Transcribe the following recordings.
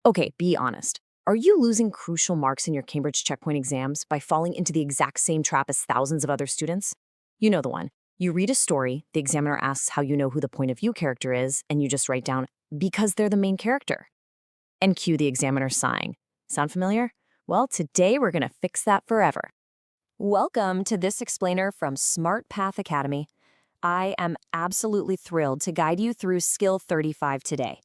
Okay, be honest. Are you losing crucial marks in your Cambridge checkpoint exams by falling into the exact same trap as thousands of other students? You know the one. You read a story, the examiner asks how you know who the point of view character is, and you just write down, because they're the main character. And cue the examiner sighing. Sound familiar? Well, today we're going to fix that forever. Welcome to this explainer from Smart Path Academy. I am absolutely thrilled to guide you through Skill 35 today.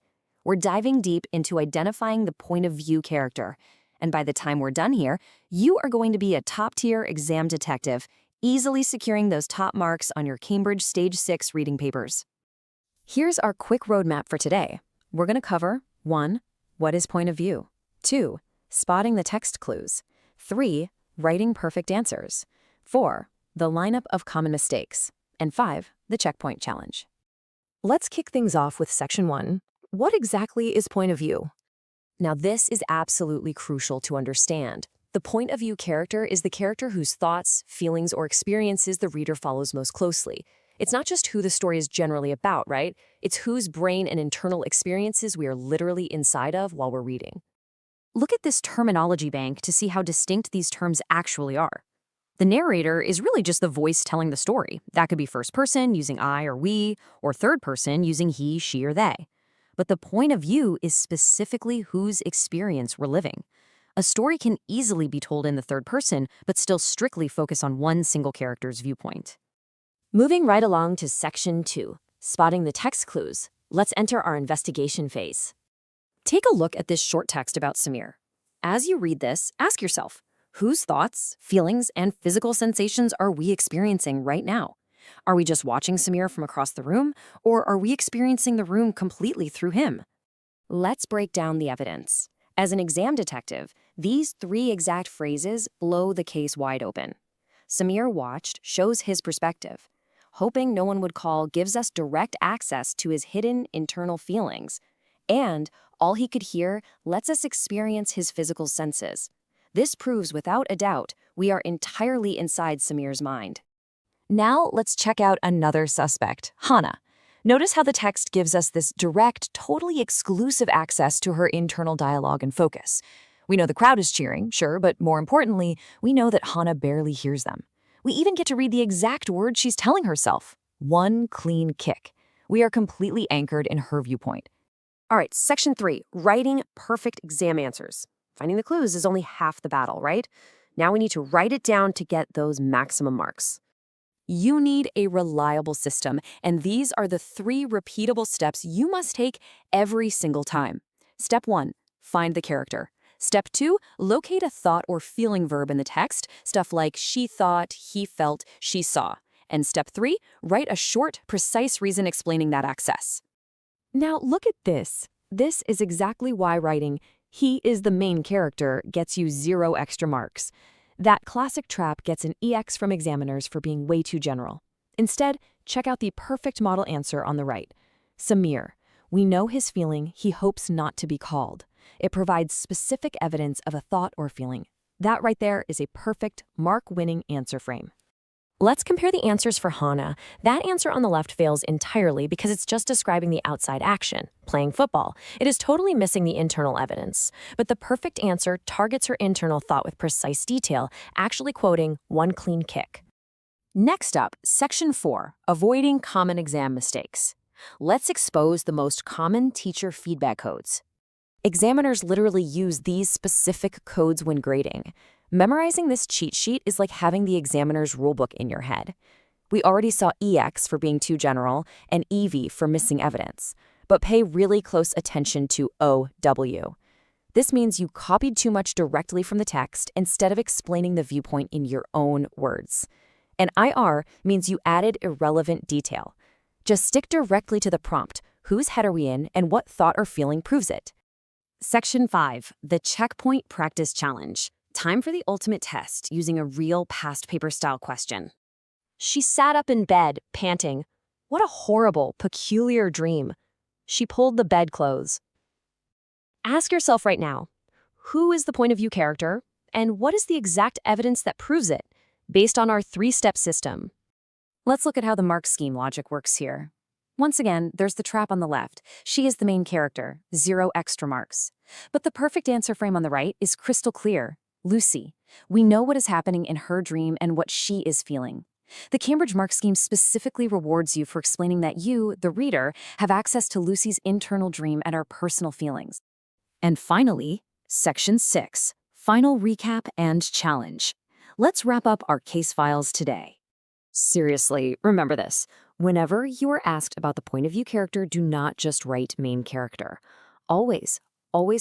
We're diving deep into identifying the point of view character, and by the time we're done here, you are going to be a top-tier exam detective, easily securing those top marks on your Cambridge Stage 6 reading papers. Here's our quick roadmap for today. We're going to cover 1. What is point of view? 2. Spotting the text clues. 3. Writing perfect answers. 4. The lineup of common mistakes. And 5. The checkpoint challenge. Let's kick things off with Section 1. What exactly is point of view? Now, this is absolutely crucial to understand. The point of view character is the character whose thoughts, feelings, or experiences the reader follows most closely. It's not just who the story is generally about, right? It's whose brain and internal experiences we are literally inside of while we're reading. Look at this terminology bank to see how distinct these terms actually are. The narrator is really just the voice telling the story. That could be first person using I or we, or third person using he, she, or they. But the point of view is specifically whose experience we're living. A story can easily be told in the third person, but still strictly focus on one single character's viewpoint. Moving right along to Section 2, spotting the text clues, let's enter our investigation phase. Take a look at this short text about Samir. As you read this, ask yourself, whose thoughts, feelings, and physical sensations are we experiencing right now? Are we just watching Samir from across the room, or are we experiencing the room completely through him? Let's break down the evidence. As an exam detective, these 3 exact phrases blow the case wide open. Samir watched shows his perspective. Hoping no one would call gives us direct access to his hidden internal feelings. And all he could hear lets us experience his physical senses. This proves without a doubt we are entirely inside Samir's mind. Now let's check out another suspect, Hannah. Notice how the text gives us this direct, totally exclusive access to her internal dialogue and focus. We know the crowd is cheering, sure, but more importantly, we know that Hannah barely hears them. We even get to read the exact words she's telling herself. One clean kick. We are completely anchored in her viewpoint. All right, Section 3, writing perfect exam answers. Finding the clues is only half the battle, right? Now we need to write it down to get those maximum marks. You need a reliable system, and these are the 3 repeatable steps you must take every single time. Step 1, find the character. Step 2, locate a thought or feeling verb in the text, stuff like she thought, he felt, she saw. And step 3, write a short, precise reason explaining that access. Now look at this. This is exactly why writing "he is the main character" gets you 0 extra marks. That classic trap gets an EX from examiners for being way too general. Instead, check out the perfect model answer on the right. Samir. We know his feeling, he hopes not to be called. It provides specific evidence of a thought or feeling. That right there is a perfect, mark-winning answer frame. Let's compare the answers for Hannah. That answer on the left fails entirely because it's just describing the outside action, playing football. It is totally missing the internal evidence. But the perfect answer targets her internal thought with precise detail, actually quoting one clean kick. Next up, Section 4, avoiding common exam mistakes. Let's expose the most common teacher feedback codes. Examiners literally use these specific codes when grading. Memorizing this cheat sheet is like having the examiner's rulebook in your head. We already saw EX for being too general and EV for missing evidence, but pay really close attention to OW. This means you copied too much directly from the text instead of explaining the viewpoint in your own words. And IR means you added irrelevant detail. Just stick directly to the prompt, whose head are we in and what thought or feeling proves it. Section 5, the Checkpoint Practice Challenge. Time for the ultimate test using a real past paper style question. She sat up in bed, panting. What a horrible, peculiar dream. She pulled the bedclothes. Ask yourself right now, who is the point of view character, and what is the exact evidence that proves it, based on our 3-step system? Let's look at how the mark scheme logic works here. Once again, there's the trap on the left. She is the main character, 0 extra marks. But the perfect answer frame on the right is crystal clear, Lucy. We know what is happening in her dream and what she is feeling. The Cambridge Mark Scheme specifically rewards you for explaining that you, the reader, have access to Lucy's internal dream and her personal feelings. And finally, Section 6, Final Recap and Challenge. Let's wrap up our case files today. Seriously, remember this. Whenever you are asked about the point of view character, do not just write main character. Always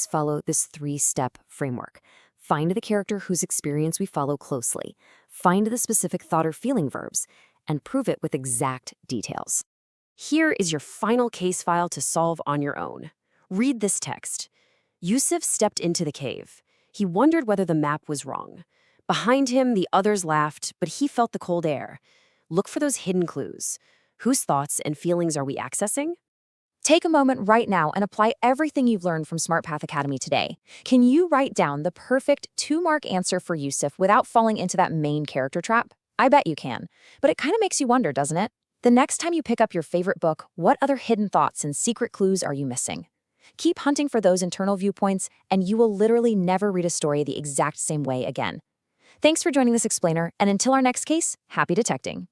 follow this 3-step framework. Find the character whose experience we follow closely. Find the specific thought or feeling verbs, and prove it with exact details. Here is your final case file to solve on your own. Read this text. Yusuf stepped into the cave. He wondered whether the map was wrong. Behind him, the others laughed, but he felt the cold air. Look for those hidden clues. Whose thoughts and feelings are we accessing? Take a moment right now and apply everything you've learned from Smart Path Academy today. Can you write down the perfect 2-mark answer for Yusuf without falling into that main character trap? I bet you can. But it kind of makes you wonder, doesn't it? The next time you pick up your favorite book, what other hidden thoughts and secret clues are you missing? Keep hunting for those internal viewpoints, and you will literally never read a story the exact same way again. Thanks for joining this explainer, and until our next case, happy detecting.